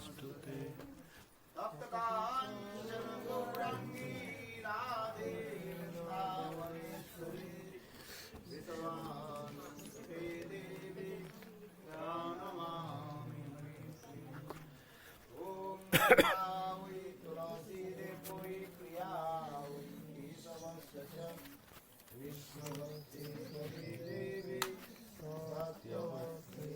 नमोस्तुते तप्तकाञ्चन गौराङ्गी राधे वृन्दावनेश्वरी विश्वानुसुते देवी प्रणमामि ॐ गीता वै तुलसी देवै प्रिया वै केशवस्य च विष्णुभक्ति देवी सत्यवती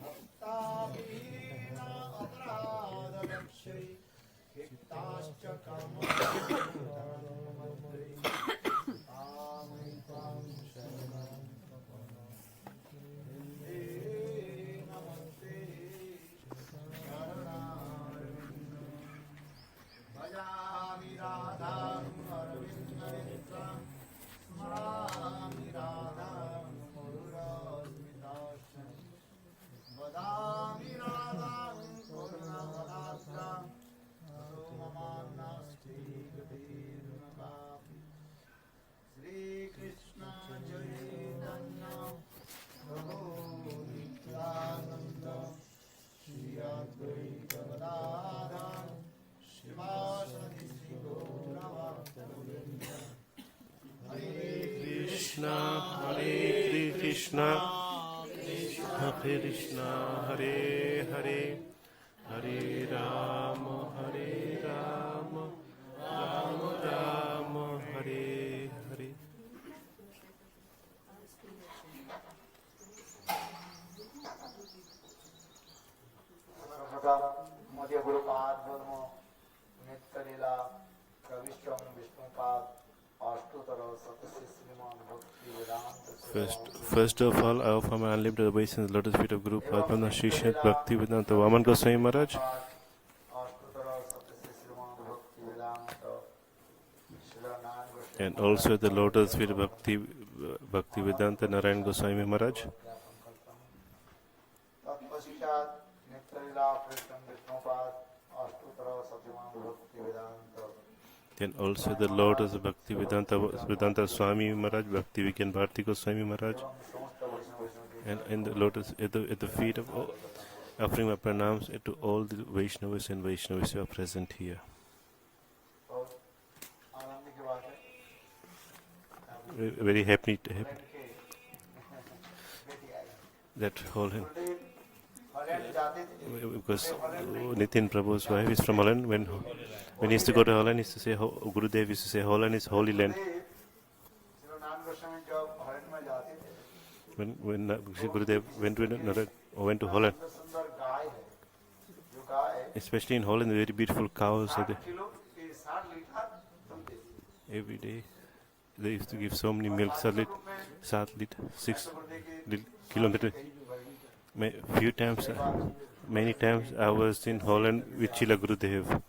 भक्ताभिहीना अपराधलक्ष्यै क्षिप्ताश्च कर्मफलमन्त्रे तामै त्वां शरणं वन्दे नमस्ते शरणारविन्दं भजामि राधां अरविन्दनेत्रं स्मरामि राधां मधुरस्मिताक्षं वदामि राधां करुणवदात्रां ततो ममान्नास्ति गतिर्नकापि श्रीकृष्ण चैतन्य प्रभो नित्यानन्द श्री अद्वैत गदाधर श्रीवासदि श्रीगौरभक्तवृन्द हरे कृष्णा हरे कृष्णा हरे कृष्णा हरे हरे हरे राम राम राम हरे हरे मध्य गुरुपाद धर्म नित्य लीला प्रविष्टम विष्णुपाद अष्टोत्तर सतस्य श्रीमान भक्ति वेदांत First of all, I offer my unlimited obeisance to the lotus feet of Guru Padma Sri Sri Bhakti Vedanta Vaman Goswami Maharaj, and also the lotus feet of Bhakti Vedanta Narayan Goswami Maharaj. Then also the lotus of Bhakti Vedanta Swami Maharaj, Bhakti Vigyan Bharati Goswami Maharaj, and in the lotus at the feet of all, offering my pranams to all the Vaishnavas and Vaishnavis who are present here. Very happy that whole because Nitin Prabhu's wife is from Holland. When he used to go to Holland, he used to say Gurudev used to say Holland is holy land. When Gurudev went to Holland, especially in Holland, very beautiful cows. Every day they used to give so many milk, 6 kilometers. Many times I was in Holland with Srila Gurudev,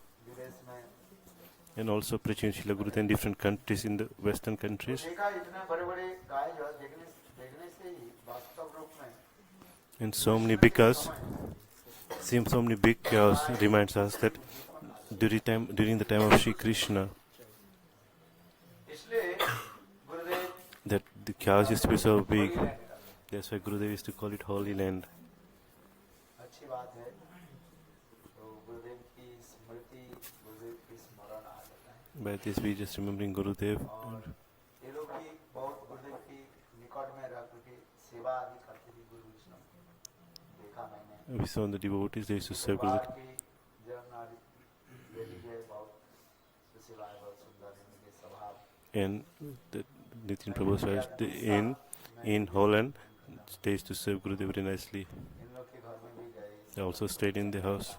and also preaching Srila Gurudev in different countries, in the Western countries. And so many big cows, so many big cows reminds us that during the time of Sri Krishna, that the cows used to be so big. That's why Gurudev used to call it Holy Land. By this we just remembering Gurudev. We saw the devotees, they used to serve Gurudev. And the Nitin Prabhu's wife in Holland, they used to serve Gurudev very nicely. They also stayed in the house.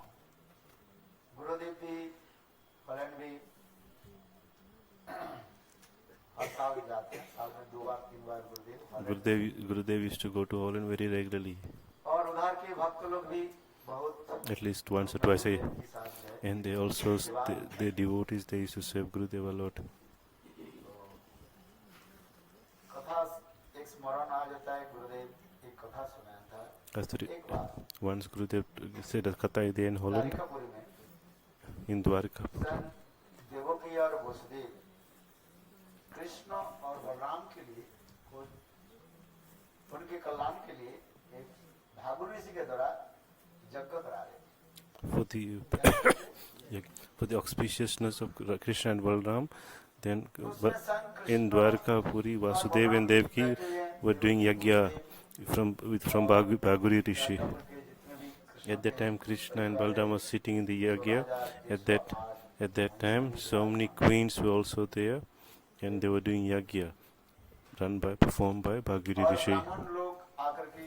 Gurudev used to go to Holland very regularly, at least once or twice a year. And they also, the devotees, they used to serve Gurudev a lot. Once Gurudev said a katha in Holland, in Dwarka. Krishna और बलराम के लिए उनके कल्याण के लिए एक भागु ऋषि के द्वारा यज्ञ करा रहे for the for the auspiciousness of Krishna and Balram. Then तो उसमें संग in Krishna Dwarka, Puri, Vasudev and Devaki were doing yagya from Bhaguri Rishi. At that time, Krishna and Balram were sitting in the yagya. At that time, so many queens were also there, and they were doing yagya, performed by Bhagiri और Rishi. ब्राह्मण लोग आकर के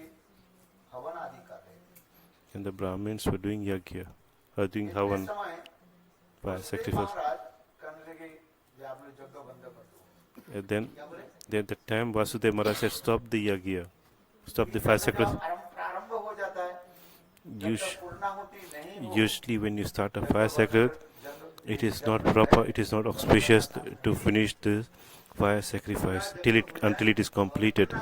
हवन आदि कर रहे थे And the Brahmins were doing yagya, doing इतने havan, समय by वसुदेव sacrifice. महाराज कहने लगे कि आप लोग यज्ञ बंद कर दो And then, क्या बोले at that time, Vasudev Maharaj said, "Stop the yagya, stop the fire यज्ञ जब sacrifice." प्रारंभ हो जाता है जब तक पूर्णाहुति नहीं हो Usually, when you start a fire sacrifice, it is not proper, it is not auspicious to finish the fire sacrifice until it is completed.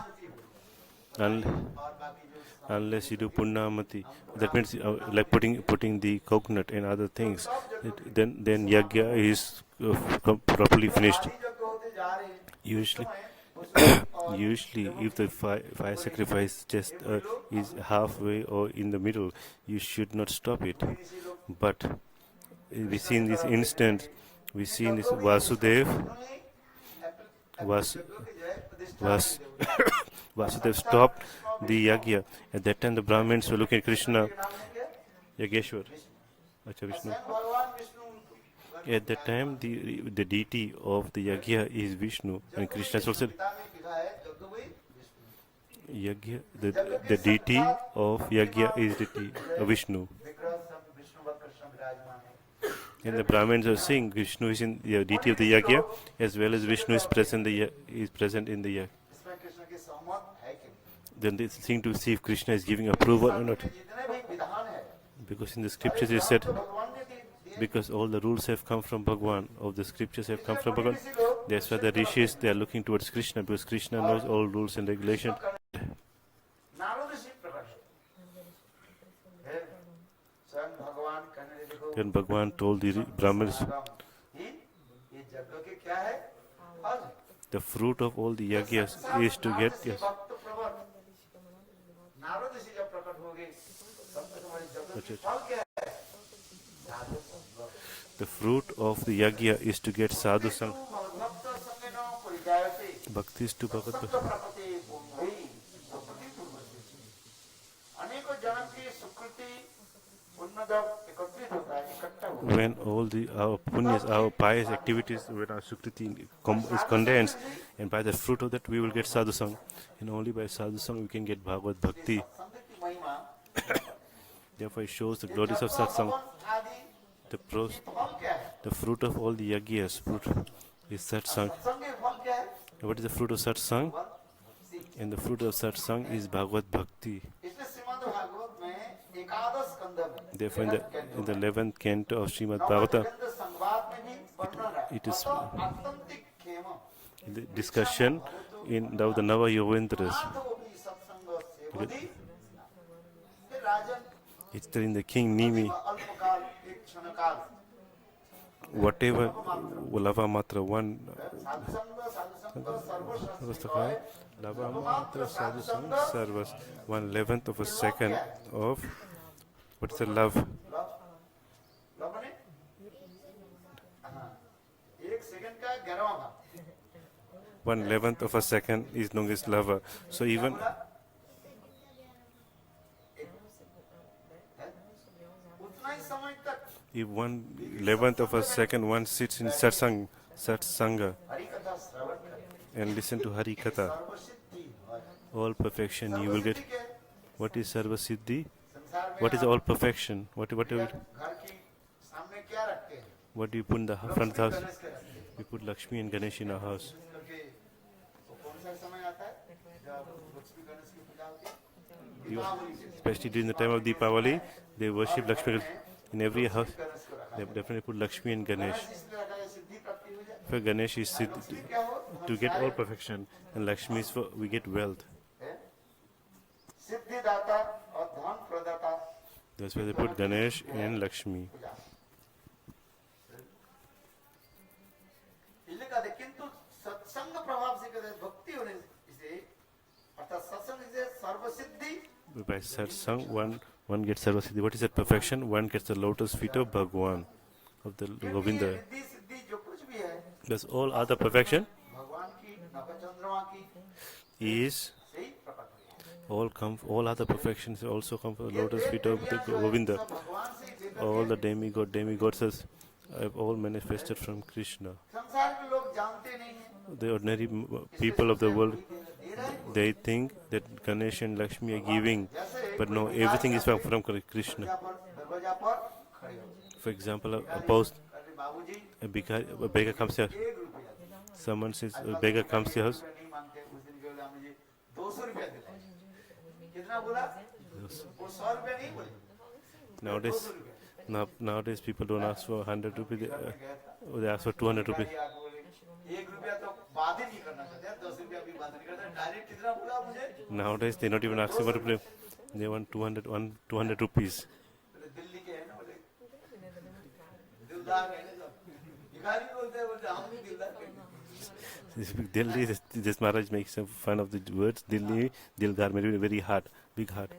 Un- और बाकी जो unless you do punnamati, that means like putting the coconut and other things, then yagya is properly finished. आदि यज्ञ होते जा रहे हैं Usually, उसमें usually if the fire sacrifice just is halfway or in the middle, you should not stop it. ऋषि लोग But we see in this instant, we see in this Vasudev, Vas, Vas, Vasudev stopped the yagya. At that time, the Brahmins were looking at Krishna, Yageshwar, Acha Vishnu. भगवान Vishnu At that time, the deity of the yagya is Vishnu, and Krishna is also Gita में लिखा है यज्ञ वही Vishnu yagya. The deity of yagya is Vishnu. विग्रह सब विष्णु व कृष्ण विराजमान है And the Brahmins are saying Vishnu is in the deity of the yagya, as well as Vishnu is present in the yagya. इसमें कृष्ण की सहमत है कि नहीं? Then they seem to see if Krishna is giving approval or not. जितने भी विधान है Because in the scriptures it said, तो भगवान ने दिए because all the rules have come from Bhagwan, of the scriptures have come from Bhagwan. That's why the rishis, they are looking towards Krishna, because Krishna knows all rules and regulations. Narad ऋषि प्रकट है स्वयं भगवान कहने लगे देखो Then Bhagwan told the Brahmins, ये यज्ञ के क्या है फल है। the fruit of all the yagyas is to get, Narad Rishi yes, भक्त प्रवर नारद ऋषि जब प्रकट हो गए तब तक हमारे यज्ञ के फल क्या है साधु संग the fruit of the yagya is to get sadhu sang. भक्त संग न परिजायते Bhakti is to Bhagat. सत्य प्रपते बोधि सुकृति पूर्वस्य अनेकों जन्म की सुकृति उनमें जब एकत्रित होता है इकट्ठा होता है When all our punyas, our pious activities, when our sukriti is condensed, and by the fruit of that we will get sadhu sang. And only by sadhu sang we can get Bhagavad Bhakti. सत्संग की महिमा Therefore, it shows the glories of satsang. हवन आदि The pros, फल क्या है the fruit of all the yagyas, fruit is satsang. सत्संग के फल क्या है What is the fruit of satsang? And the fruit of satsang is Bhagavad Bhakti. इसलिए श्रीमद् भागवत में एकादश स्कंद में Therefore, in the 11th canto of Srimad नवम Bhagavatam, स्कंद संवाद में भी वर्णन है it is- अतः आत्यंतिक Khem in the discussion in the Nava Yogaventras, नाथ वो भी सत्संग सेवधि फिर राजन it's telling the king Nimi, अल्पकाल एक क्षणकाल whatever lava matra one साधु संग सर्वश्रेष्ठ Avastaka, lava matra sadhu sang sarvas, 1/11th of a second of what's the love? Love ने हाँ, एक सेकंड का 11वां भाग 1/11th of a second is known as lava. So even उतना ही समय तक if 1/11th of a second one sits in satsanga Hari कथा श्रवण करें and listen to Hari Katha, सर्वसिद्धि है all perfection you will get. सर्वसिद्धि क्या है? What is Sarva Siddhi? संसार में What is आप all perfection? What घर की सामने क्या रखते हैं do you put in the front of the house? Ganesh के रखते हैं We put Lakshmi and Ganesh in our house. करके तो कौन सा समय आता है जब लक्ष्मी गणेश की पूजा होती है दीपावली के Especially during the time of Deepavali, they worship Lakshmi. In every house, Ganesh को रखा they definitely put Lakshmi and Ganesh. इसलिए रखा है सिद्धि प्राप्ति हो जाए For Ganesh is लक्ष्मी क्या हो to get all perfection, and Lakshmi is for we get wealth. है? सिद्धिदाता और धन प्रदाता That's why they put Ganesh and Lakshmi. पूजा इसलिए कहते हैं, किंतु सत्संग प्रभाव से कहते हैं, भक्ति होने से अर्थात सत्संग से सर्वसिद्धि By satsang, One gets Sarvasiddhi. What is that perfection? One gets the lotus feet of Bhagwan, of the क्योंकि ये Govinda. रिद्धि सिद्धि जो कुछ भी है Thus, all other perfection भगवान की नवचंद्रमा की is से ही प्रकट हुई है। all other perfections also come from the ये lotus Dev feet of the देवियाँ जो है Govinda. सब भगवान से ही लेकर All के the demigods have all manifested from Krishna. संसार के लोग जानते नहीं है The ordinary इसलिए people of the सोचते हैं world, कोई दे रहा है they think that Ganesh and Lakshmi are giving, जैसे but no, कोई भिखारी everything is आके from Krishna. दरवाजा पर खड़े हो गए। For example, a भिखारी post, अरे बाबूजी a beggar comes here. 1 रुपया दे। Someone says, आजकल a तो beggar भिखारी comes to your 1 house. रुपया नहीं मांगते, उस दिन बोला मुझे 200 रुपया दिलाओ। कितना बोला? वो 100 रुपया नहीं बोले, Nowadays, 200 रुपया। nowadays people don't ask for 100 rupees, घर में गया था, they ask for 200 rupees. भिखारी आके बोले, 1 रुपया तो बात ही नहीं करना चाहते, 10 रुपया भी बात नहीं करते, डायरेक्ट कितना बोला मुझे? Nowadays, they're not even asking for rupees. They want 200 rupees. बोले दिल्ली के हैं ना, बोले दिलदार है ना सब। भिखारी बोलते हैं, बोलते हम भी दिलदार हैं। Delhi, this Maharaj makes some fun of the words. Delhi, Dildar means very hard, big heart.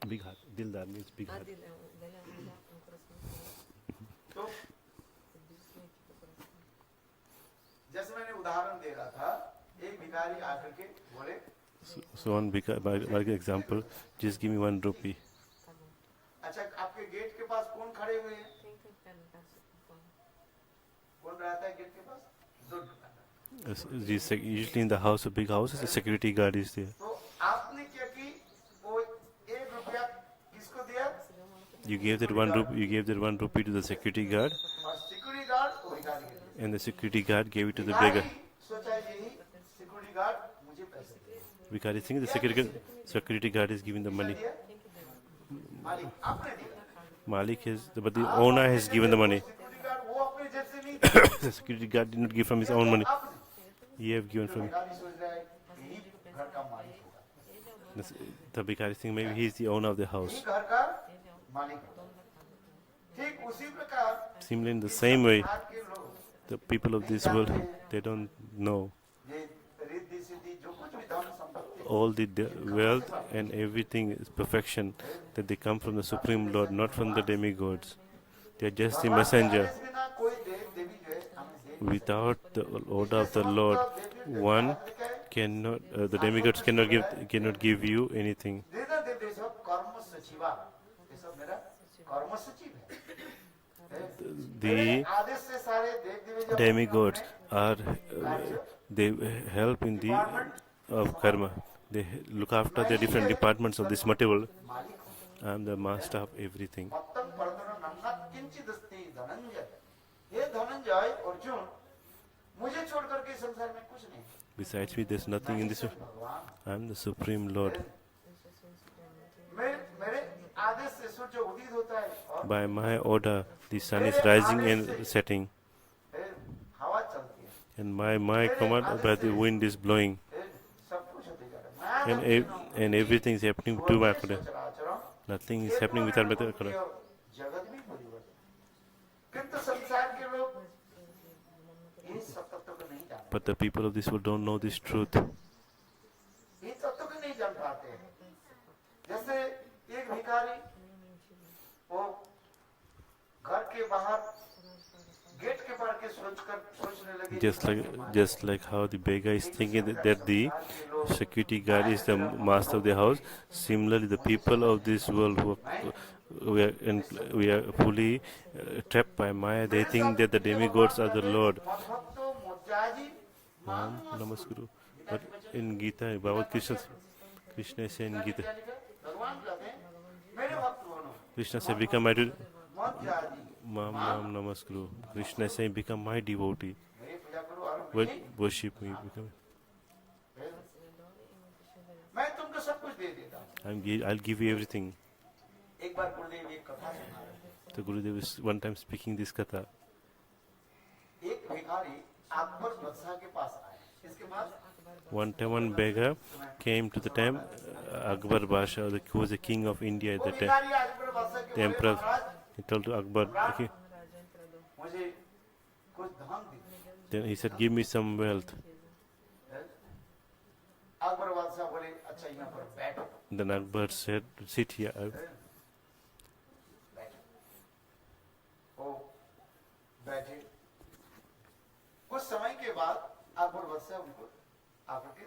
Big heart. Dildar means big heart. तो जैसे मैंने उदाहरण दे रहा था, एक भिखारी आकर के बोले, So one big, by example, just give me 1 rupee. अच्छा आपके गेट के पास कौन खड़े हुए हैं? कौन रहता है गेट के पास? 2 दुकानदार। Usually in the house of big houses, the security guard is there. तो आपने क्या की? वो 1 रुपया किसको दिया? You gave that 1 rupee to the security guard, और सिक्योरिटी गार्ड वो भिखारी के दिया। and the security guard gave it to the भिखारी beggar. सोचा यही, सिक्योरिटी गार्ड मुझे पैसे दे। Because I think the security guard is giving the money. मालिक आपने दिया। Malik is, but the owner has given the money. Security guard वो अपने जेब से नहीं दिया, The security guard did not give from his own money. आपने। He have given तो from. भिखारी सोच रहा है यही घर का मालिक होगा, The Bhikari think maybe he is the owner of the यही house. घर का मालिक होगा। ठीक उसी प्रकार Similarly, in the same way, संसार के लोग the people of this world, they don't know ये रिद्धि सिद्धि जो कुछ भी धन संपत्ति all the wealth and everything is perfection that they come from the Supreme Lord, not from the demigods. They are just the भगवान के messenger. आदेश बिना कोई देव देवी जो है हमें दे नहीं Without the order of the Lord, one cannot, the demigods cannot give you anything. देना देव ये सब कर्म सचिवा, ये सब मेरा कर्म सचिव है। The आदेश से सारे देव देवी जो demigods are they help in the of karma. They look after the different departments of this material. मालिक I am the master of everything. मत्तम परतन नन्ना किंचिदस्ति धनंजय, हे धनंजय अर्जुन, मुझे छोड़ करके संसार में कुछ नहीं। Besides me, there's nothing in this world. भगवान I am the Supreme Lord. मेरे आदेश से सूर्य उदित होता है और By my order, the sun is rising and setting, फिर हवा चलती है, and my command, by the wind is blowing, फिर सब कुछ होते जा रहा है। मैं and everything is happening to my order. चराचरम, Nothing is happening without my order. जगत भी परिवर्तन, किंतु संसार के लोग इन सब तत्वों को नहीं जानते, But the people of this world don't know this truth. इन तत्वों को नहीं जान पाते हैं। जैसे एक भिखारी वो घर के बाहर गेट के बाहर के सोचने लगे, Just like how the beggar is thinking that the security guard is the master of the house, similarly the people of this world who we are fully trapped by Maya, they think that the demigods are the Lord. मधुभक्तो मुज्जाजी Ram Namaskuru. But in Gita, Bhagavad Krishna says in Gita, भगवान कहते हैं मेरे भक्त बनो, Krishna said, become my मुज्जाजी Mam Namaskuru. Krishna is saying, become my devotee. मेरी पूजा करो और Worship me. Become. मैं तुमको सब कुछ दे देता हूँ। I'll give you everything. एक बार गुरुदेव एक कथा सुना रहे थे। So Gurudev is one time speaking this katha. एक भिखारी अकबर बादशाह के पास आया, इसके बाद One time one beggar came to the time Akbar Basha, who was the king of India at वो that time. भिखारी अकबर बादशाह के The बोले, emperor, Maharaj he told to Akbar, okay, मुझे कुछ धन दीजिए। then he said, give me some wealth. Akbar बादशाह बोले अच्छा यहाँ पर बैठो, Then Akbar said, sit here. वो बैठे। कुछ समय के बाद अकबर बादशाह उनको आकर के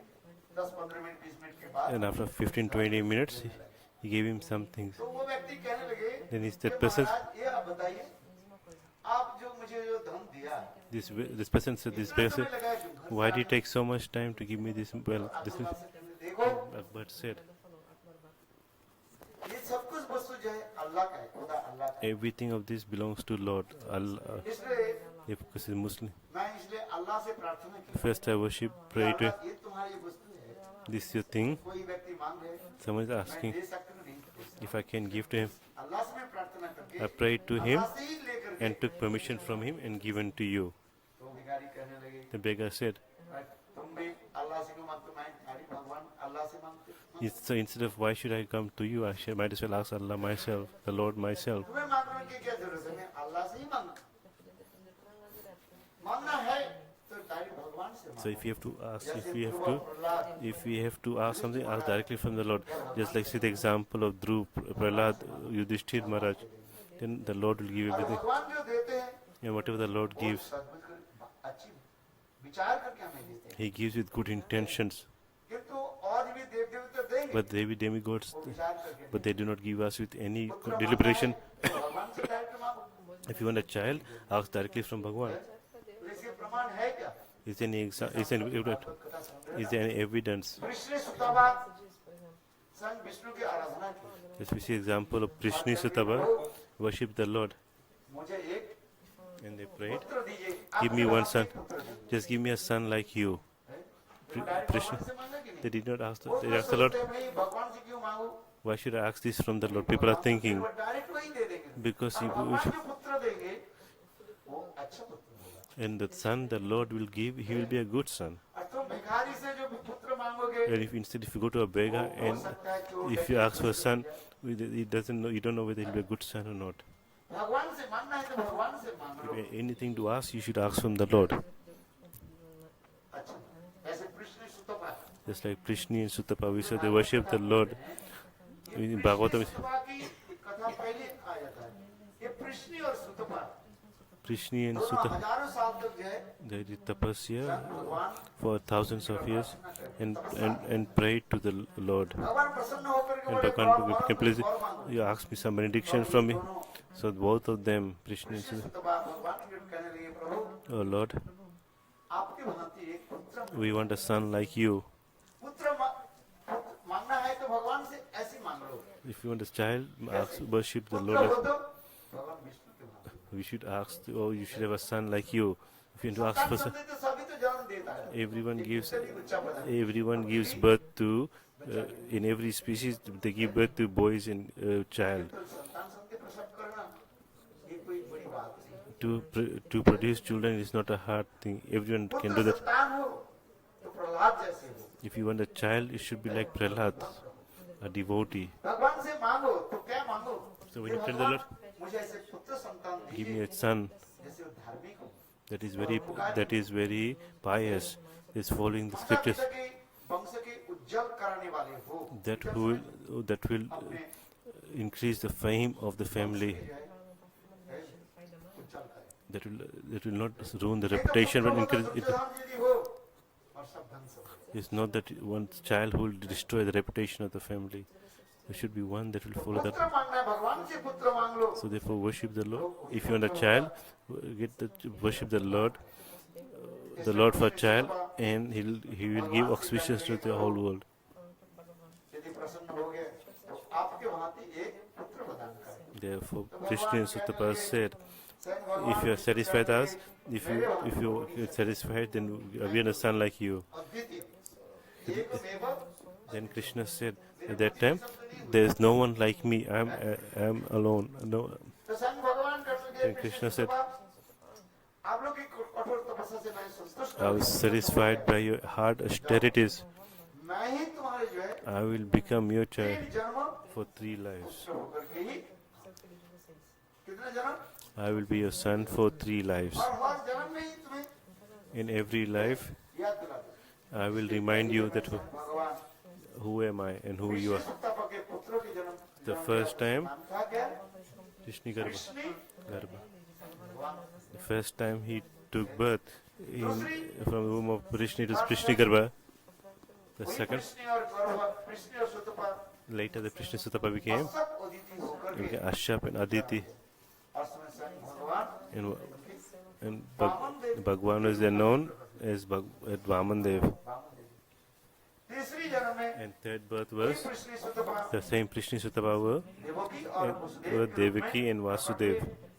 10-15 मिनट 20 मिनट के बाद And after 15-20 minutes, he gave him some things. तो वो व्यक्ति कहने लगे Then he कि said, person, महाराज ये आप बताइए आप जो मुझे जो धन दिया this person said, this इतना person, समय लगा क्यों? घर why से did it take so much time to give me this? Well, आने this में? is अकबर बादशाह कहते, देखो Akbar said. ये सब कुछ वस्तु जो है अल्लाह का है, खुदा अल्लाह का है। Everything of this belongs to Lord. Allah. इसलिए Because he's Muslim. मैं इसलिए अल्लाह से प्रार्थना की First I worship, pray to him. ये तुम्हारी वस्तु है, This is your thing. कोई व्यक्ति मांग है Someone is मैं asking दे सकता हूँ नहीं दे सकता। if I can give to him. अल्लाह से मैं प्रार्थना करके I prayed to him अल्लाह से ही लेकर के and took permission from him and given to you. तो भिखारी कहने लगे The beggar said, तुम भी अल्लाह से क्यों मांगते हो? मैं तुम्हारी भगवान अल्लाह से मांगते हो। so instead of why should I come to you, might as well ask Allah myself, the Lord myself. तुम्हें मांगने की क्या जरूरत है? मैं अल्लाह से ही मांगू। मांगना है तो डायरेक्ट भगवान से So मांगो। if you have to ask, जैसे if Dhruv Prahlad, we have to ask something, ask directly from the Lord. Just like see the example of Dhruv, Prahlad, Yudhishthir Maharaj, then the Lord will give और everything. भगवान जो देते हैं And whatever the Lord वो gives, सद्बुद्ध कर अच्छी विचार करके हमें देते हैं। He gives with good intentions. किंतु और भी देव देवता देंगे But they be demigods, वो विचार करके but they do not give us with any पुत्र मांगना deliberation. है, तो भगवान से डायरेक्ट मांगो। If you want a child, ask directly from Bhagwan. तो इसके प्रमाण है क्या? Is there any कथा सुन is there any evidence? Krishna सुतवा संग विष्णु की आराधना की। As we see example of Prishni Sutava, worship the Lord. मुझे एक And they prayed, पुत्र दीजिए। give आपके me one हाथ son. में पुत्र दीजिए। Just give me a son like you. तो डायरेक्ट Krishna, भगवान से मांगा कि नहीं? they did not ask वो they तो asked the Lord, सोचते हैं, भाई भगवान से क्यों मांगू? why should I ask this from the Lord? People are thinking, वो डायरेक्ट वही दे देंगे। because और भगवान जो पुत्र देंगे वो अच्छा पुत्र होगा। and the son the Lord will give, he will be a good son. और तुम भिखारी से जो पुत्र मांगोगे And if instead if you go to a beggar हो and सकता है चोर if you डकैत ask for a son, he doesn't know, you don't know whether he'll be a good son or not. भगवान से मांगना है तो भगवान से मांग लो। If anything to ask, you should ask from the Lord. अच्छा ऐसे कृष्ण सुतपा Just like Prishni and Sutapa, we said they worship the Lord. In Bhagavatam, सुतपा की कथा पहले आया था। ये कृष्ण और सुतपा Prishni and दोनों Sutapa, हजारों साल तक जो है they did tapasya भगवान for thousands of years and prayed to the Lord. भगवान प्रसन्न होकर के And बोले Bhagavan, can please, और मांगो। you ask me some benediction from me. So both of them, Prishni and Krishna Sutapa, सुतपा भगवान फिर कहने लगे प्रभु oh Lord, आपके भांति एक पुत्र we want a son like you. पुत्र मांगना है तो भगवान से ऐसे मांग लो। If you want a child, ask, worship the पुत्र Lord. हो तो भगवान विष्णु के भांति। We should ask, oh, you should have a son like you. If you want to ask for son, संतान सभी तो जन्म देता है। everyone gives birth to, in every species, they give birth to boys and child. तो संतान संतान प्रसव करना ये कोई बड़ी बात नहीं। To produce children is not a hard thing. Everyone can do पुत्र that. संतान हो तो प्रहलाद जैसे हो। If you want a child, it should be like Prahlad, a devotee. भगवान से मांगो तो क्या मांगो? So when you tell the Lord, मुझे ऐसे पुत्र संतान give me दीजिए a son जैसे वो धार्मिक हो। that is very pious, is following the माता scriptures, पिता के वंश के उज्जवल कराने वाले हो। that will increase the fame of the family. उज्जवल करे। That will not ruin the reputation, but increase it. Duryodhan यदि हो और सब ध्वंस हो जाए। It's not that one child who will destroy the reputation of the family. There should be one that will follow that. पुत्र मांगना है भगवान से पुत्र मांग लो। So therefore, worship the Lord. If you want a child, worship the Lord for a child, and he will give auspicious to the whole world. यदि प्रसन्न हो गए तो आपके भांति एक पुत्र प्रदान करें। Therefore, Krishna and Sutapa said, स्वयं if भगवान you are satisfied with us, if you are satisfied, then we are a son like you. अद्वितीय एकमेव Then Krishna said, at that time, there is no one like me. I am alone. No. तो स्वयं भगवान कहते Then हैं Krishna said, आप लोग की कठोर तपस्या से मैं संतुष्ट I was satisfied by your hard austerities. मैं ही तुम्हारे जो है I will become your child तीन जन्म for 3 lives. पुत्र होकर के ही कितने जन्म I will be your son for 3 lives. और हर जन्म में ही तुम्हें In every life, याद दिला दो। I will remind you that भगवान who am I and who you Krishna are. सुतपा के पुत्रों के जन्म The जन्म first का time, नाम था क्या? Krishna Garba. कृष्ण Garba. भगवान। The first time he took birth दूसरी from the womb of Krishna, it was Krishna Garba. The वही second, कृष्ण और गर्भ कृष्ण और सुतपा later the Krishna Sutapa became, सब उदित होकर he के became Ashyap and Aditi. और समय स्वयं भगवान And Vaman Dev Bhagwan is then known as Vaman Dev. Vaman देव। तीसरी जन्म में And third birth वही was Krishna Sutapa the same Krishna Sutapa were Devaki और वसुदेव were के रूप में Devaki and Vasudev.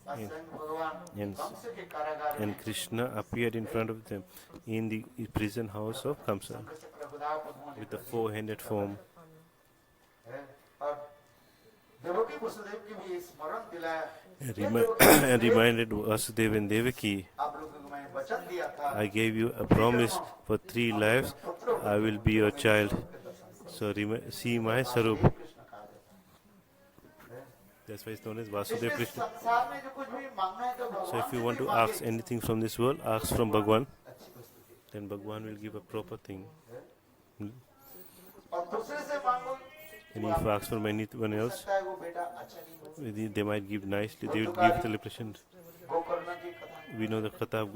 और स्वयं भगवान And- कंस के कारागार में And Krishna appeared in front of them in the prison house of Kamsa शंख चक्र गदा पद्म with the four-handed form. है। और देवकी वसुदेव की भी स्मरण दिलाया। And, ये remi- Devaki and reminded Vasudev and Devaki, आप लोगों को मैं वचन दिया था I gave you a promise for 3 lives, I will be your child. So see my Sarup. Krishna कहा जाता है। That's why it's known as Vasudev इसलिए Krishna. संसार में जो कुछ भी मांगना है तो So भगवान if you से want भी to मांगे। ask anything from this world, ask from Bhagwan. अच्छी वस्तु दी। Then Bhagwan will give a proper thing. और दूसरे से मांगो And if you ask from anyone else, सकता है वो बेटा अच्छा नहीं हो। they might give nicely, they will give the impression. Gokarna की कथा We know the Katha of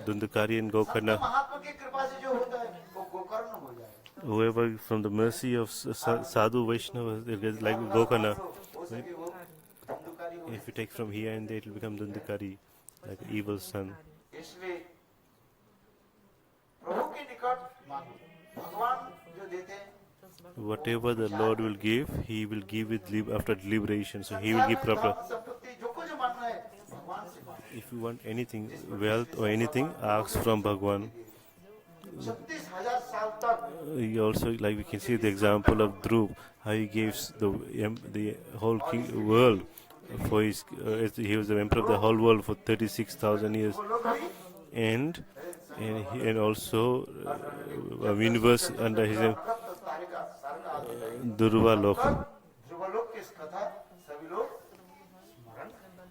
Dundakari and Sant Gokarna. महात्मा की कृपा से जो होता है वो गोकर्ण हो जाएगा। Whoever from the mercy of Sadhu Vaishnava, it is like Gokarna. हो सके वो धंधुकारी हो। If you take from here and there, it will become Dundakari, like an evil son. इसलिए प्रभु के निकट मांगो। भगवान जो देते हैं Whatever the Lord will give, He will give it after deliberation. So He will give proper. संपत्ति जो कुछ मांगना है भगवान से मांगो। If you want anything, wealth or anything, ask from Bhagwan. 36,000 साल तक He also, like we can see the example of Dhruv, how he gave the whole world for his. He was the emperor of the whole world for 36,000 years, वो लोग भी and also universe under his name, तारे का सार का आदि Dhruva Lok. Dhruvlok की इस कथा सभी लोग स्मरण करें।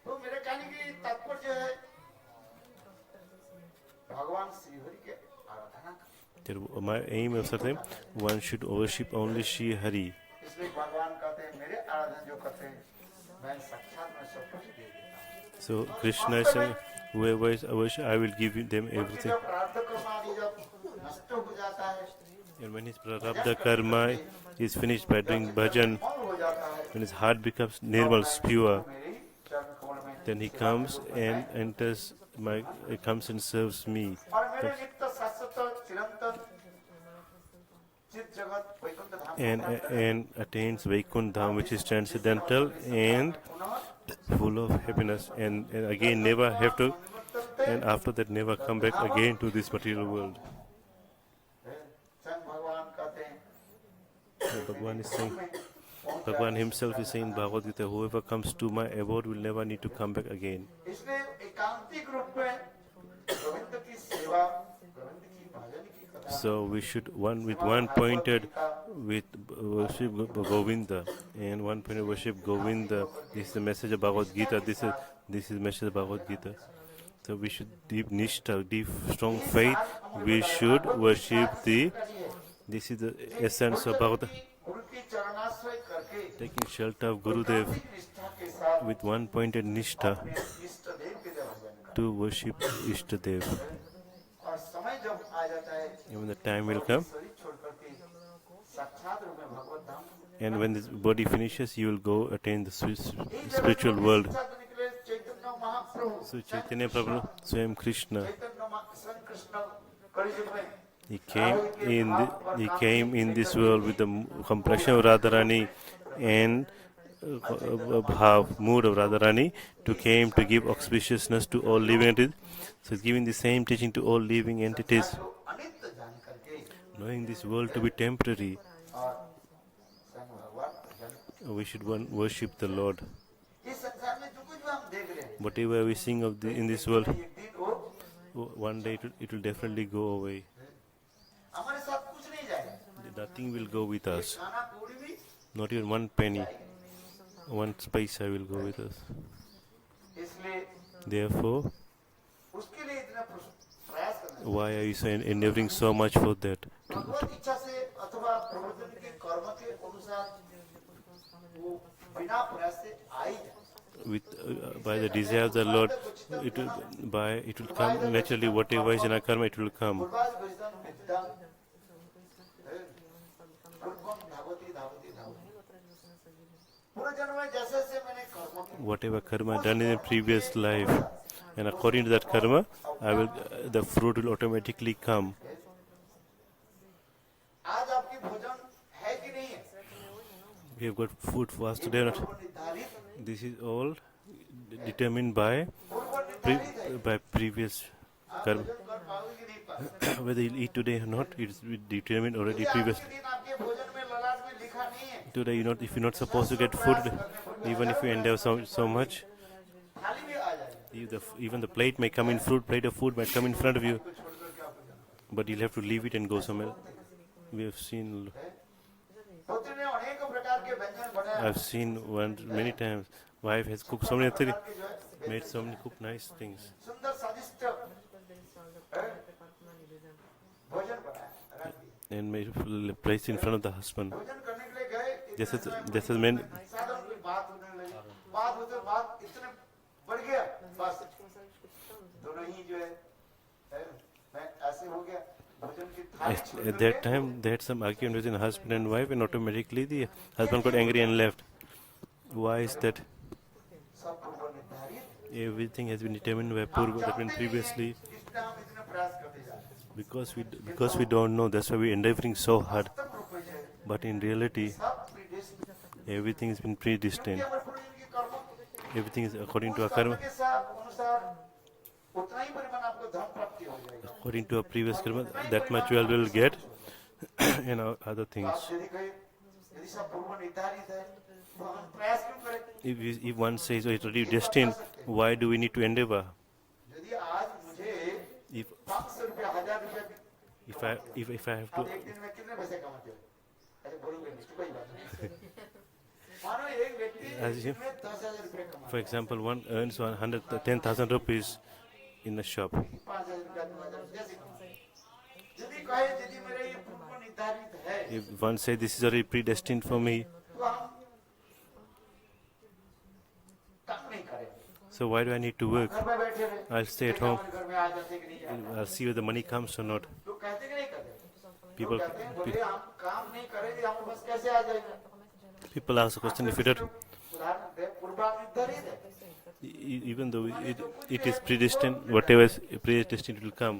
तो मेरे कहने की तात्पर्य है भगवान श्री हरि के आराधना करें। My aim is certain one should worship only Shri Hari. इसलिए भगवान कहते हैं मेरे आराधना जो करते हैं मैं साक्षात में सब कुछ दे देता हूँ। So Krishna is saying, whoever is worship, I will give them उनकी everything. जब प्रारब्ध कर्म आदि जब नष्ट हो जाता है And when his prarabdha karma is finished by doing bhajan, मौन हो जाता है when his heart becomes nirmal, pure, मेरी चरण कमल में then he comes and enters he comes and serves me. और मेरे नित्य शाश्वत चिरंतन चित जगत वैकुंठ धाम And attains Vaikuntha Dham, which is transcendental and full of happiness, and again never have to, and after that never come back again to this material world. स्वयं भगवान कहते हैं So Bhagwan is saying, Bhagwan himself is saying in Bhagavad Gita, whoever comes to my abode will never need to come back again. इसलिए एकांतिक रूप में गोविंद की सेवा गोविंद की भजन की कथा So we should with one pointed with worship Govinda, and one pointed worship Govinda. This is the message of Bhagavad Gita. This is the message of Bhagavad Gita. So we should deep nishtha, deep strong faith. We should worship this is the essence of Bhagavad. गुरु की चरणाश्रय करके Taking shelter of Gurudev निष्ठा के साथ with one pointed nishtha इष्ट देव के भजन का to worship Ishtadev. और समय जब आ जाता है And when the time will come, शरीर छोड़ करके साक्षात रूप में भगवत धाम and when this body finishes, you will go attain the spiritual world. निकले Chaitanya Mahaprabhu So Chaitanya Prabhu, Swayam Krishna, चैतन्य स्वयं कृष्ण कलयुग में he came in this world with the complexion of Radharani and mood of Radharani came to give auspiciousness to all living entities. So he's giving the same teaching to all living entities, जो अनित्य जान करके knowing this world to be temporary. और स्वयं भगवान भजन We should worship the Lord. इस संसार में जो कुछ भी हम देख रहे हैं Whatever we sing of in this world, एक दिन वो one day it will definitely go away. हमारे साथ कुछ नहीं जाएगा Nothing will go with us. खाना पूरी भी Not even one penny, one paisa will go with us. इसलिए Therefore, उसके लिए इतना प्रयास करना why are you so endeavoring so much for that? भगवत इच्छा से अथवा प्रवचन के कर्म के अनुसार वो बिना प्रयास से आ ही जाए। with by the desire of the Lord, it will come naturally. Whatever is in our karma, it will come. पूर्वाज वैष्णव विद्या पूर्वम धावती धावती धावती पूर्व जन्म में जैसे जैसे मैंने कर्म की Whatever karma done in the previous life, and according to that karma, the fruit will automatically come. आज आपकी भोजन है कि नहीं है? We have got food for us today. Not. पूर्व निर्धारित This is all determined by पूर्व निर्धारित है। by previous आप karma. भोजन कर पाओगे कि नहीं पाओगे? Whether you eat today or not, it's determined already यदि previous. आज के दिन आपके भोजन में ललाट में लिखा नहीं है, Today, if you're not supposed to get food, even if you endeavor so much, थाली में आ जाएगा। even the plate may come in, plate of food might come in front of you, को छोड़कर क्या हो जाना? but you'll have to leave it and go somewhere. We have seen, पति ने अनेक प्रकार के व्यंजन बनाए। I've seen many times, wife has cooked so many things, प्रकार के जो है, made so many cook nice things, सुंदर स्वादिष्ट भोजन बनाया, रख दिया। and made placed in front of the husband. भोजन करने के लिए गए, This is men. साधन की बात होने लगी, बात होते बात इतने बढ़ गया, बस दोनों ही जो है, मैं ऐसे हो गया, भोजन की थाली छोड़ At that time, they had some argument between husband and wife, and automatically the husband got angry and left. Why is that? सब पूर्व निर्धारित। Everything has been determined by Purva, that means previously. इसलिए हम इतना प्रयास करते जा रहे हैं। Because we don't know, that's why we're endeavoring so hard. तब रूप में जो है, But in reality, सब predestined। everything has been predestined. क्योंकि हमारे पूर्वजों के कर्मों Everything is according उस to our कर्म karma. के अनुसार उतना ही परिमाण आपको धन प्राप्ति हो जाएगा। According to our previous karma, that much wealth we'll get, and other आप things. यदि कहे, यदि सब पूर्व निर्धारित है, तो हम प्रयास क्यों करें? If one says, oh, it's already destined, why do we need to endeavor? यदि आज मुझे If 500 रुपया, 1000 रुपया, if I have आप to, एक दिन में कितने पैसे कमाते हो? ऐसे बोलोगे नहीं, तो कोई बात नहीं। मानो एक व्यक्ति As एक if- दिन में 10,000 रुपया कमाता for example, one earns 10,000 rupees in a shop. है, 5,000 रुपया, 2,000 रुपया जैसे कमाता है। यदि कहे, यदि मेरा ये पूर्व निर्धारित है, If one says this is already predestined for me, तो हम काम नहीं करेंगे। so why do I need to work? घर में बैठे रहे, I'll stay at देखा home. हमारे घर में आ जाते कि नहीं आते? I'll see whether the money comes or not. लोग कहते कि नहीं कहते? People, लोग कहते हैं, बोले हम काम नहीं करेंगे, हम बस कैसे आ जाएगा? people ask the question, if you don't, उदाहरण दे, पूर्वानिर्धारित है। even though it is predestined, whatever is predestined will come.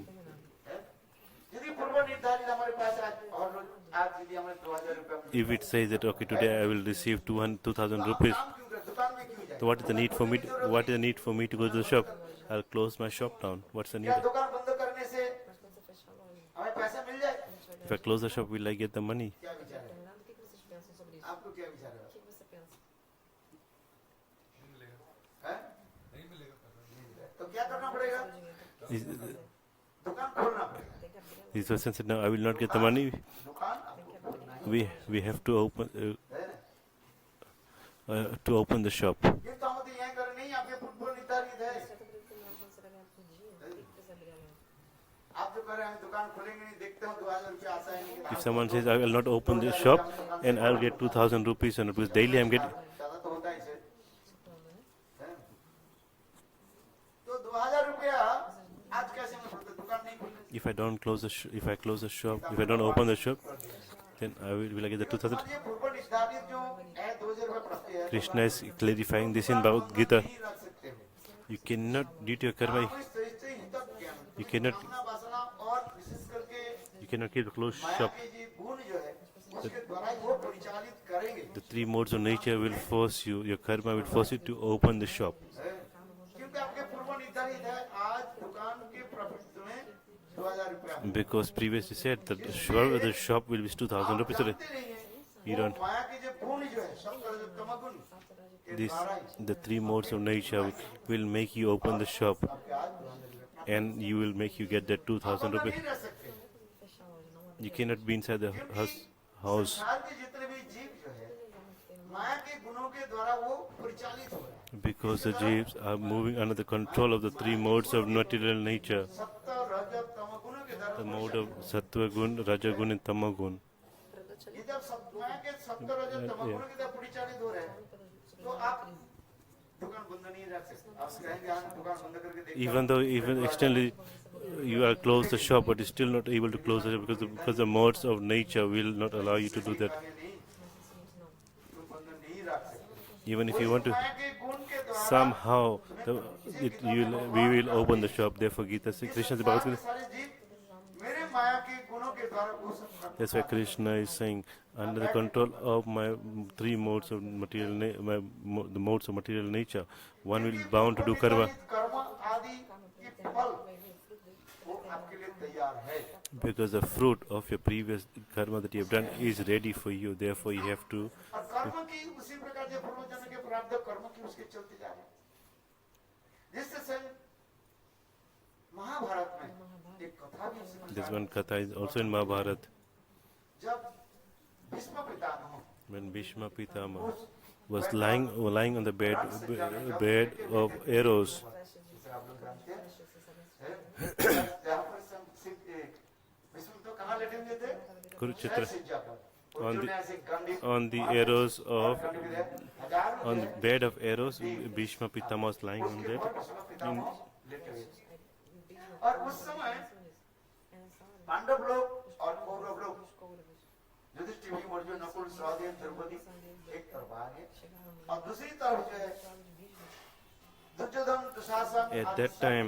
यदि पूर्व निर्धारित हमारे पास और आज यदि हमें 2,000 रुपया मिले, If it says that, okay, today I will receive 2,000 rupees, काम क्यों करें? दुकान में क्यों जाए? so what is the need for me? What is the need for me to go to the shop? I'll close my shop down. What's the need? क्या दुकान बंद करने से हमें पैसा मिल जाए? If I close the shop, will I get the money? क्या विचार है? आपको क्या विचार है? हैं? नहीं मिलेगा। तो क्या करना पड़ेगा? दुकान खोलना पड़ेगा। This person said, no, I will not get the money. दुकान आपको खोलना ही We have to open है। the shop. ये तो हम तो यहीं कर नहीं, आपके पूर्व निर्धारित है। आप जो कर रहे हैं, दुकान खोलेंगे नहीं, देखते हो 2,000 रुपया आता है नहीं। If someone says, I will not open the shop and I'll get 2,000 rupees and rupees daily, I'm getting. ज्यादा तो होता ही है। तो 2,000 रुपया आज कैसे मैं खोलता? दुकान नहीं खोलने। If I don't close the if I close the shop, if I don't open the shop, then will I get the 2,000? ये पूर्व निर्धारित जो है 2,000 रुपया प्रति है। Krishna is clarifying this in Bhagavad Gita. नहीं रख सकते हो। You cannot, due to your karma, आप इस तरह से हितक ज्ञान, You cannot- कामना वासना और विशेष करके you cannot keep a closed Maya shop. के जो गुण जो है, उसके द्वारा ही वो परिचालित करेंगे। The three modes of nature will force you, your karma will force you to open the shop. क्योंकि आपके पूर्व निर्धारित है, आज दुकान के प्रॉफिट में 2,000 रुपया। Because previously said that the shop will be 2,000 rupees today. जानते नहीं है, You वो don't- माया के जो गुण जो है, शब्द और जो तमगुण के This, द्वारा ही the three modes of nature will make you open the shop, आपके आज 2,000 रुपया and you will make you get that 2,000 आप rupees. नहीं रह सकते। You cannot be inside the house. संसार के जितने भी जीव जो है, माया के गुणों के द्वारा वो परिचालित हो रहे हैं। Because the jeeves are moving under the control of the three modes of material nature. सत्व, रजत, तम गुणों के द्वारा the mode of sattva gun, raja gun, and tama gun. ये जब माया के 70 रजत तमगुण की जब पूरी चाली दो रहे तो आप दुकान बंद नहीं रख सकते आप कहेंगे हम दुकान बंद करके देखते Even externally you are close the shop, but you're still not able to close the shop because the modes of nature will not allow you to do that. तुम बंद नहीं रख सकते Even if you want to, माया के गुण के द्वारा somehow we will open the shop. Therefore, Gita says, Krishna says, Bhagavad Gita, सारे जीव मेरे माया के गुणों के द्वारा वो सब करते that's why Krishna is saying, under the control of my three modes of material, the modes of material nature, one will be bound to do karma कर्म आदि के फल वो आपके लिए तैयार है because the fruit of your previous karma that you have done is ready for you. Therefore, you have to. और कर्म की उसी प्रकार जो पूर्व जन्म के प्रारब्ध कर्म की उसके चलते जा रहे हैं जिससे स्वयं महाभारत में एक कथा भी उसी This प्रकार one katha is also in Mahabharata. जब Bhishma Pitamah When Bhishma Pitama was lying on the bed of arrows, जिसे आप लोग जानते हैं जहाँ पर भीष्म तो कहाँ लेटे हुए थे Kurukshetra, सिज्जा पर on अर्जुन ने ऐसे गंडी on the arrows of गंडी के हजारों on the bed of arrows, Bhishma Pitama was lying on that. Bhishma Pitamah लेटे हुए थे और उस समय पांडव लोग और कौरव लोग युधिष्ठिर भीम अर्जुन नकुल सहदेव द्रौपदी एक तरफ आ गए और दूसरी तरफ जो है Duryodhan Dushasan At that time,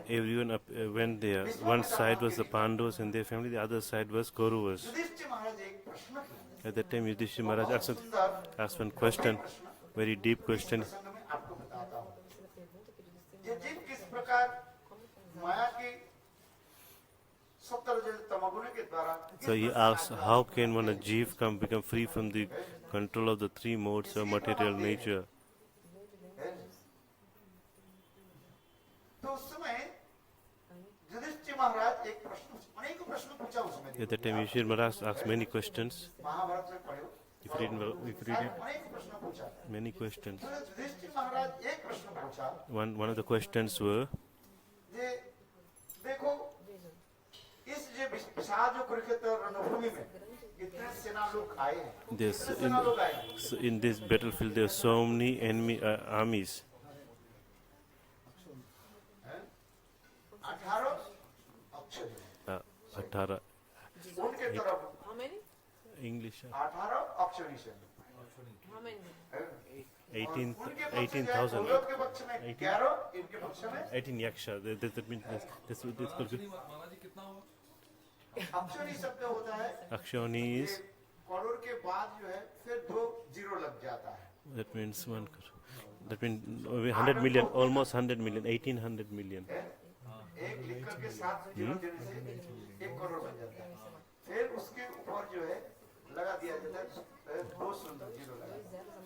everyone went there. One side was the Pandavas and their family, the other side was Kauravas. Yudhishthir महाराज एक प्रश्न किया At that time, Yudhishthira Maharaj सुंदर asked one question, very deep question. प्रसंग में आपको बताता हूँ ये जीव किस प्रकार माया की 70 रजत तमगुण के द्वारा So he asked, how can one a jeev become free from the control of the three modes of material nature? तो उस समय युधिष्ठिर महाराज एक प्रश्न अनेक प्रश्न पूछा उसमें At that time, Yudhishthira Maharaj asked many questions. Mahabharat में पढ़ो If you read it, अनेक प्रश्न पूछा many questions. तो युधिष्ठिर महाराज एक प्रश्न पूछा One of the questions were, ये देखो इस जो विशाल जो कुरुक्षेत्र रणभूमि में इतने सेना लोग आए हैं this, इतने सेना लोग आए हैं so in this battlefield, there are so many enemy armies. 18 अक्षर 18, उनके तरफ How many? English, 18 अक्षरी सेना How many? 18, उनके पक्ष में 18,000. कौरव के पक्ष में 11 इनके पक्ष में 18 yaksha. That means this could be अक्षरी शब्द होता है Akshani is, करोड़ के बाद जो है फिर 2 जीरो लग जाता है that means 100 million, almost 100 million, 1800 million. एक लिखकर के 7 जीरो देने से 1 करोड़ बन जाता है फिर उसके ऊपर जो है लगा दिया जाता है 2 शून्य जीरो लगा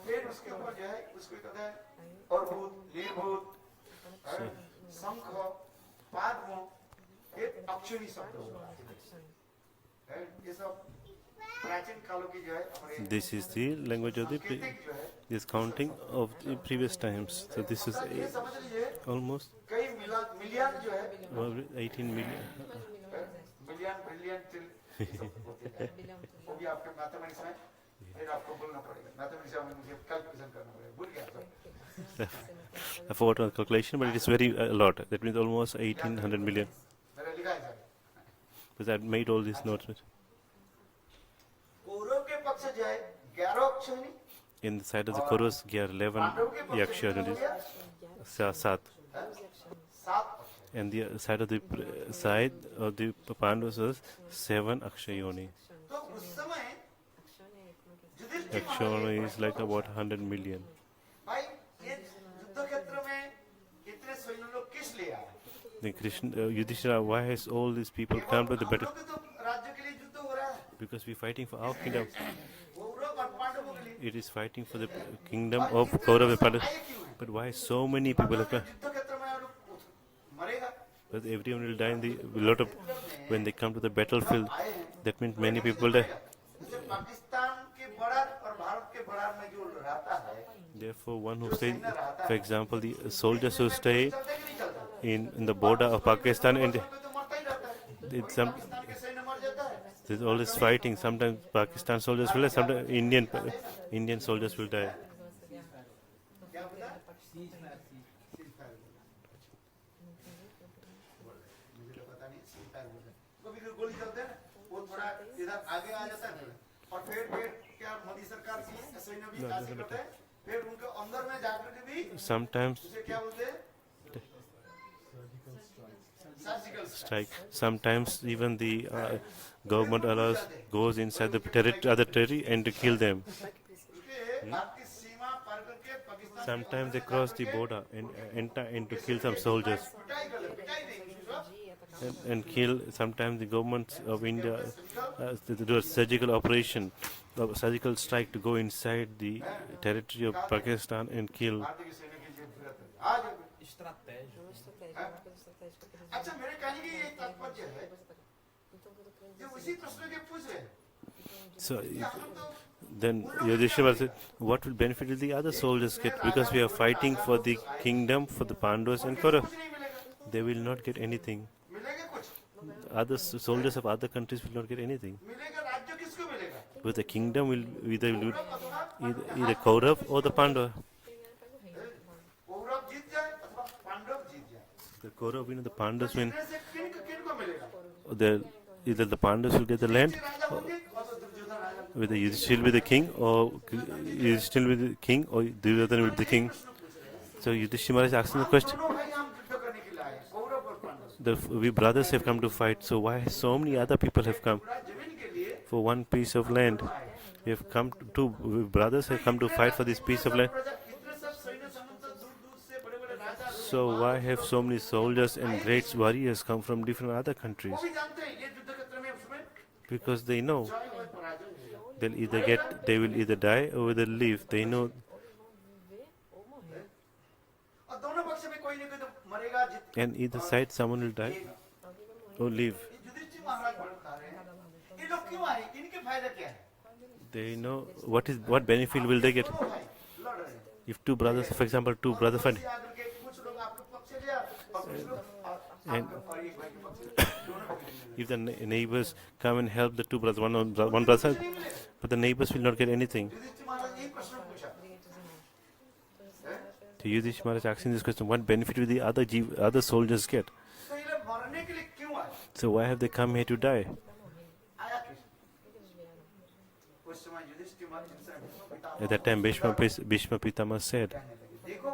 फिर उसके ऊपर जो है उसको कहते हैं अर्भूत निर्भूत शंख पाद्म एक अक्षरी शब्द होता है ये सब प्राचीन कालों की जो है हमारे This is the language of the सांकेतिक जो है this counting of the previous times. So this is ये समझ लीजिए almost कई मिलियन जो है 18 million. मिलियन बिलियन वो भी आपके मैथमेटिक्स में फिर आपको बोलना पड़ेगा मैथमेटिक्स में मुझे कैलकुलेशन करना पड़ेगा भूल गया sir I forgot the calculation, but it is very a lot. That means almost 1800 million. मैंने लिखा है sir Because I made all these notes. Kaurav के पक्ष जो है 11 अक्षरी In the side of the Kauravas, there are 11 Pandav के पक्ष yaksha, में 7. 7 And the side of the Pandavas was 7 akshayoni. तो उस समय Yudhishthir Akshayoni is like about 100 million. भाई ये युद्ध क्षेत्र में इतने सैन्य लोग किस लिए आए Then Krishna, Yudhishthira, why has all these people come to the हम battle? लोग के तो राज्य के लिए युद्ध हो रहा है Because we're fighting for our kingdom. Kaurava और पांडवों के लिए It is fighting for the kingdom of Kaurava and Pandava. आए क्यों हैं But why so many people have come? युद्ध क्षेत्र में लोग मरेगा Because everyone will die in the lot of when they come to the battlefield. आए हैं That means many people die. जैसे पाकिस्तान के बॉर्डर और भारत के बॉर्डर में जो रहता है Therefore, one who stays, for example, the soldiers who stay in the border of Pakistan and तो मरता ही रहता है it's कोई पाकिस्तान के सैन्य मर जाता है, there's always fighting. Sometimes Pakistan soldiers will die, sometimes Indian soldiers will die. क्या बोला? Ceasefire बोला। मुझे तो पता नहीं ceasefire बोला। कभी कोई गोली चलते हैं, वो थोड़ा इधर आगे आ जाता है, और फिर क्या मोदी सरकार की सैन्य भी काशी करते हैं, फिर उनके अंदर में जाकर के भी Sometimes उसे क्या बोलते हैं? Surgical strike. Sometimes even the government allows goes inside the other territory and to kill them. क्योंकि भारतीय सीमा पार करके Pakistan Sometimes they cross the border and enter and to kill some soldiers पिटाई देंगे, and kill. Sometimes the government of India to do a surgical operation, a surgical strike to go inside the territory of Pakistan and kill. भारतीय की सेना की जरूरत है। आज अच्छा, मेरे कहने की ये तात्पर्य है, जो उसी प्रश्न के पूछ रहे हैं, So कि हम लोग तो then Yudhishthira said, what will benefit will the other soldiers get? Because we are fighting for the kingdom, for the Pandavas and Kauravas. कुछ नहीं मिलेगा, They will not get anything. मिलेगा कुछ, Other soldiers of other countries will not get anything. मिलेगा राज्य किसको मिलेगा? With the kingdom will either Kaurav or the Pandava. Kaurava जीत जाए अथवा पांडव जीत जाए, The Kaurav win, the Pandavas win. जीतने से किनको मिलेगा? Either the Pandavas will get the land, राजा होंगे और तो दुर्योधन राजा। whether Yudhishthira will be the king, or Yudhishthira will be the king, or Duryodhana will be the king. So Yudhishthira is asking the question. दोनों भाई हम युद्ध करने के लिए आए, कौरव और Pandav. We brothers have come to fight, so why so many other people have come पूरा जमीन के लिए for one piece of land? We have come two brothers have come to fight for this piece of land. इतने सब सैन्य सामंत दूर-दूर से बड़े-बड़े राजा, So why have so many soldiers and great warriors come from different other countries? वो भी जानते हैं ये युद्ध क्षेत्र में उसमें Because they know जय और पराजय होगा। they will either die or they'll live. They know, और दोनों पक्ष में कोई न कोई तो मरेगा, जीत। and either side someone will die or live. ये युधिष्ठिर महाराज बता रहे हैं, ये लोग क्यों आए, इनके फायदा क्या है? They know what benefit will they get. दोनों भाई लड़ रहे हैं, If two brothers, for example, two brothers fight, इसी आकर के कुछ लोग आप लोग पक्ष से लिया और कुछ लोग And- आपका और एक भाई के पक्ष से, दोनों को मिलेगा। if the neighbors come and help the two brothers, one brother, but the neighbors will not get anything. Yudhishthir महाराज एक प्रश्न पूछा, So Yudhishthira Maharaj asking this question, what benefit will the other soldiers get? तो ये लोग मरने के लिए क्यों आए? So why have they come here to die? आया किस? उस समय युधिष्ठिर महाराज जिनसे Bhishma Pitamah At that time, Bhishma Pitama said, कहने लगे, देखो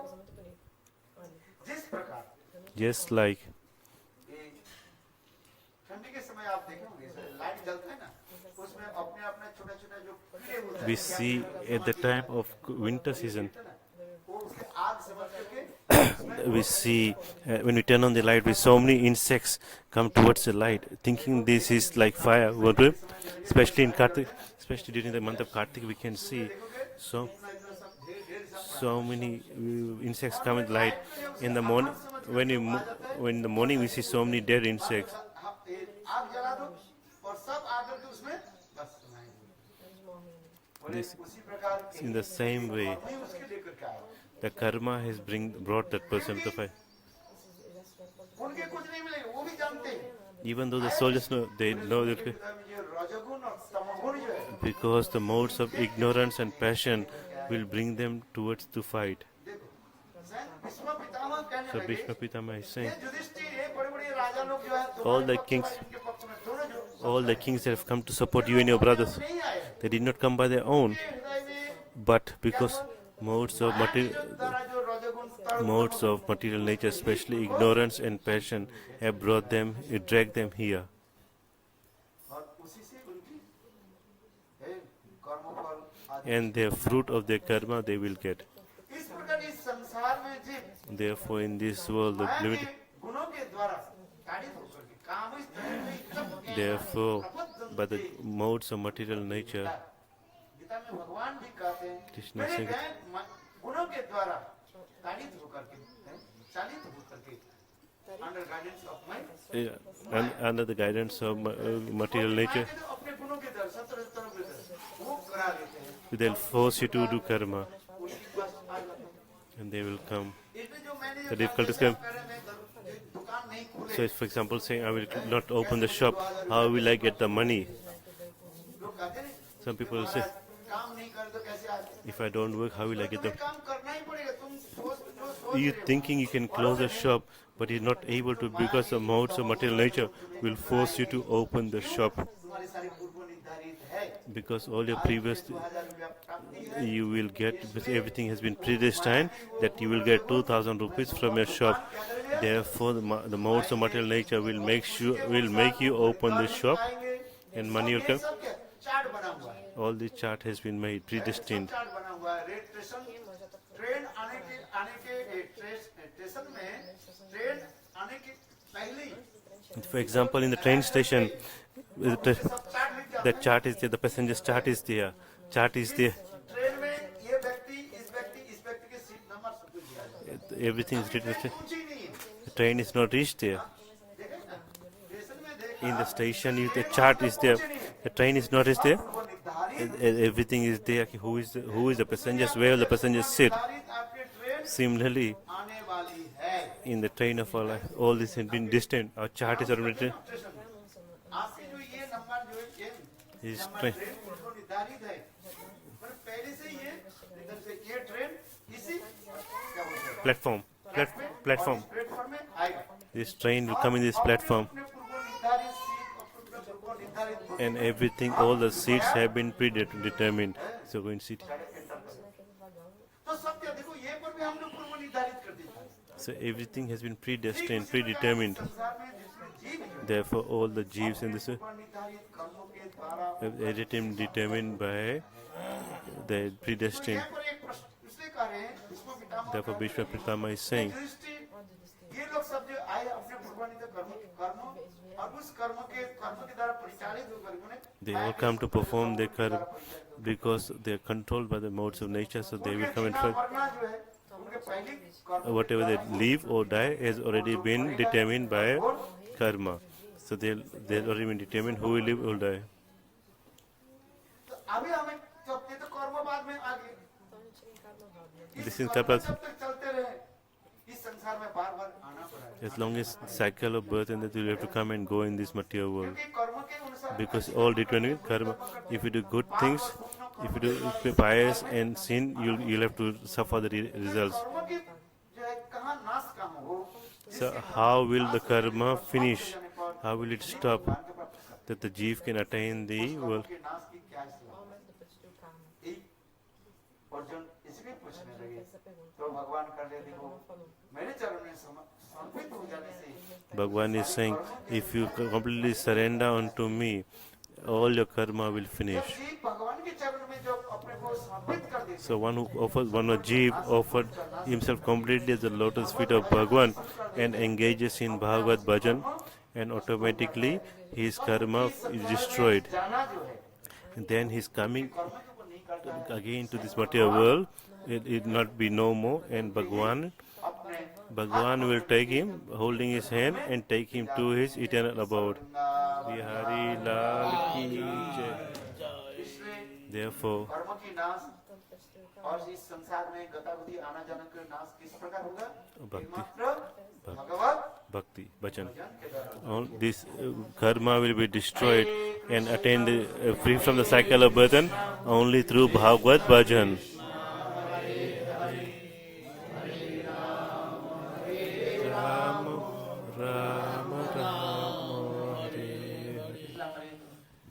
जिस प्रकार just like ये ठंडी के समय आप देखे होंगे, लाइट जलता है ना, उसमें अपने अपने छोटे छोटे जो कीड़े होते हैं, we see at the time of winter season, वो उसके आग समझ करके we see when we turn on the light, with so many insects come towards the light, thinking this is like fire. Especially in Kartik, especially during the month of Kartik, we can see so many insects come with light. In the morning, when in the morning we see so many dead insects. आग जला दो और सब आकर के उसमें बस समाएंगे। This- उसी प्रकार In the same way, वही उसके लेकर के आया, the karma has brought that person to the fire. उनके कुछ नहीं मिलेगा, वो भी जानते हैं। Even though the soldiers know, they know that ये रजोगुण और तमोगुण जो है, because the modes of ignorance and passion will bring them towards to fight. देखो स्वयं भीष्म पितामह कहने So लगे, Bhishma Pitama is ये saying, युधिष्ठिर, ये बड़े-बड़े राजा लोग जो है, all तुम्हारे the पक्ष kings, में, इनके पक्ष में, दोनों जो all the kings that have come to support you and your brothers, नहीं आए, they did not come by their own, ये हृदय में but because modes of जो तरह जो रजोगुण तमोगुण modes of material nature, especially ignorance and passion, have brought them, dragged them here. और उसी से उनकी कर्मफल आदि। And their fruit of their karma they will get. इस प्रकार इस संसार में जीव Therefore, in this world, the Maya limited. के गुणों के द्वारा ताड़ित होकर के काम इस तरह में एकदम ज्ञान Therefore, प्रबुद्ध by the होते modes of material nature, हैं। गीता में भगवान भी कहते हैं, कृष्ण मेरे सिंह- गए गुणों के द्वारा ताड़ित होकर के, चालित होकर के, under guidance of my under the guidance of material nature, अपने गुणों के द्वारा 17 वो करा देते हैं, they'll force you to do karma, उनके पास आ जाते हैं। and they will come. इसमें जो मैंने The जो difficulties बात come. कर रहे हैं, मैं दुकान नहीं खुले So, if, for example, saying I will not open the shop, how will I get the money? लोग कहते हैं Some कि people will say, महाराज, काम नहीं कर तो कैसे आते if I don't work, how will I तो get the? तुम्हें काम करना ही पड़ेगा तुम सोच You रहे हो thinking you can close the shop, but you're not able to because the modes of material nature will force you to open the shop. तुम्हारी सारी पूर्व निर्धारित है Because all your आज previous, तुझे 2000 रुपया प्राप्ति है you will get, because everything has been predestined that you will get 2,000 rupees from your shop. Therefore, the modes of material nature will make you open the shop, and money will come. सब क्या chart बना हुआ है All the chart has been made, predestined. Chart बना हुआ है rail station train आने के स्टेशन में ट्रेन आने के पहले ही For example, in the train station, सब चार्ट लिख जाता the chart is there, the passenger's chart is there, chart is there, train में ये व्यक्ति इस व्यक्ति के सीट नंबर सब कुछ दिया है everything is written. पूछी नहीं है The train is not reached there. देखे ना स्टेशन में देख In the station, the chart is there, the train is not is there. वो निर्धारित Everything is there. Who is the passengers? Where will the passengers sit? आपके train Similarly, आने वाली है in the train of our life, all this has been distant. Our chart is already written. आपके जो ये number जो है ये Is नंबर train. ट्रेन पूर्व निर्धारित है पर पहले से ही इधर से ये ट्रेन इसी क्या बोलते हैं Platform. Platform. प्लेटफॉर्म में आएगा This train will come in this platform, अपने पूर्व निर्धारित सीट और पूर्व निर्धारित and everything, all the seats have been predetermined. So go and sit. तो सत्य देखो ये पर भी हम लोग पूर्व निर्धारित कर देते हैं So everything has been predestined, predetermined. संसार में जिसमें जीव है Therefore, all the jeeves in this पूर्व निर्धारित कर्मों के द्वारा everything determined by the predestined. यहाँ पर एक प्रश्न इसलिए कह रहे हैं इसको पितामह Therefore, Bhishma Pitama is saying, दृष्टि ये लोग सब जो आए अपने पूर्वानित कर्म और उस कर्म के द्वारा परिचालित होकर उन्हें they all come to perform their karma because they are controlled by the modes of nature, so they will come and fight. मरना जो है उनके पहले कर्म Whatever they live or die has already been determined by karma. So they'll already been determined who will live or die. तो अभी हमें जब ये तो कर्म बाद में आगे This is कर्म karma. जब तक चलते रहे इस संसार में बार-बार आना पड़ा है As long as cycle of birth and death, you have to come and go in this material world. क्योंकि कर्म के अनुसार Because all determined karma. If you do good things, if you do pious and sin, you'll have to suffer the results. कर्म की जो है कहाँ नाश कहाँ हो So how will the karma finish? How will it stop that the jeev can attain the world? के नाश की क्या सलाह एक अर्जुन इसलिए पूछने लगे तो भगवान कर रहे देखो मेरे चरण में समर्पित हो जाने से Bhagwan is saying, if you completely surrender unto me, all your karma will finish. जीव भगवान के चरण में जब अपने को समर्पित कर देते So one a jeev offered himself completely at the lotus feet of Bhagwan and engages in Bhagavad Bhajan, and automatically his karma is destroyed. जाना जो है And then he's coming कर्म के ऊपर नहीं करता है again to this material world. It not be no more, and अपने Bhagwan will take him, holding his hand, and take him to his eternal abode. Bihari Lal ki jai. इसलिए Therefore, कर्म की नाश और इस संसार में गतागति आना जाना का नाश किस प्रकार होगा Bhakti. एकमात्र भगवत Bhakti, Bhajan. भजन के द्वारा All this karma will be destroyed and attained free from the cycle of birth only through Bhagavad Bhajan. Ram, Ram, Ram, Hare Hare.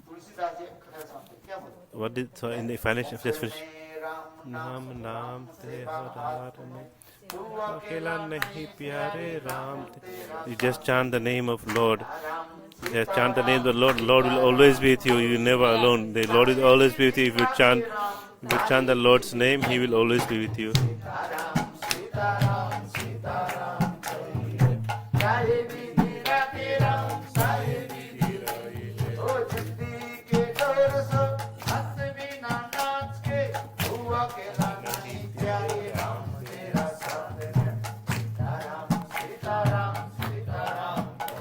Tulsidas ji कथा सुनते क्या बोलते What did so in the financial just finish? Ram नाम नाम तेरा में अकेला नहीं प्यारे Ram. You just chant the name of Lord. Just chant the name of the Lord. Lord will always be with you. You never alone. The Lord will always be with you. If you chant the Lord's name, He will always be with you.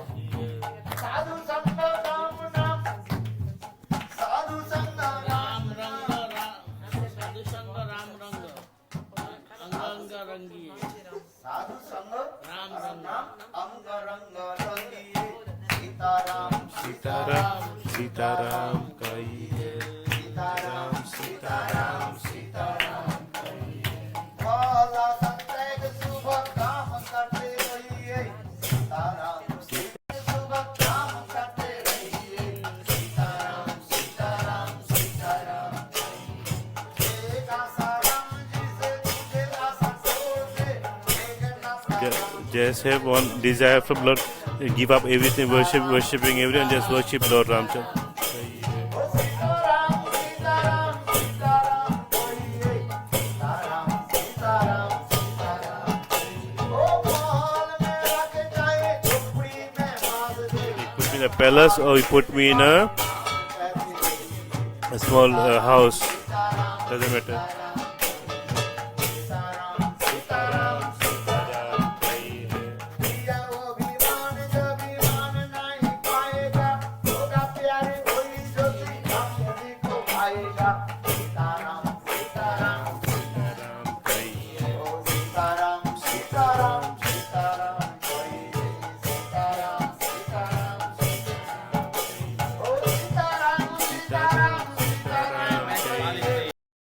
साधु संग राम नाम साधु संग राम साधु संग राम रंग अंग अंग रंगी साधु संग नाम अंग रंग रंगिए सीताराम सीताराम सीताराम कहिए सीताराम सीताराम सीताराम भला संतैक शुभ काम करते रहिए सीताराम शुभ काम करते रहिए सीताराम सीताराम सीताराम एक आसाराम जी से दूसरे आशा छोड़ दे एक ना Just have one desire from Lord. Give up everything, worshiping everyone. Just worship Lord Ramchandra. Sitaram Sitaram Sitaram बोलिए सीताराम सीताराम सीताराम ओ महल में रख जाए झोपड़ी में बांध दे He put me in a palace or he put me in a small house. Doesn't matter.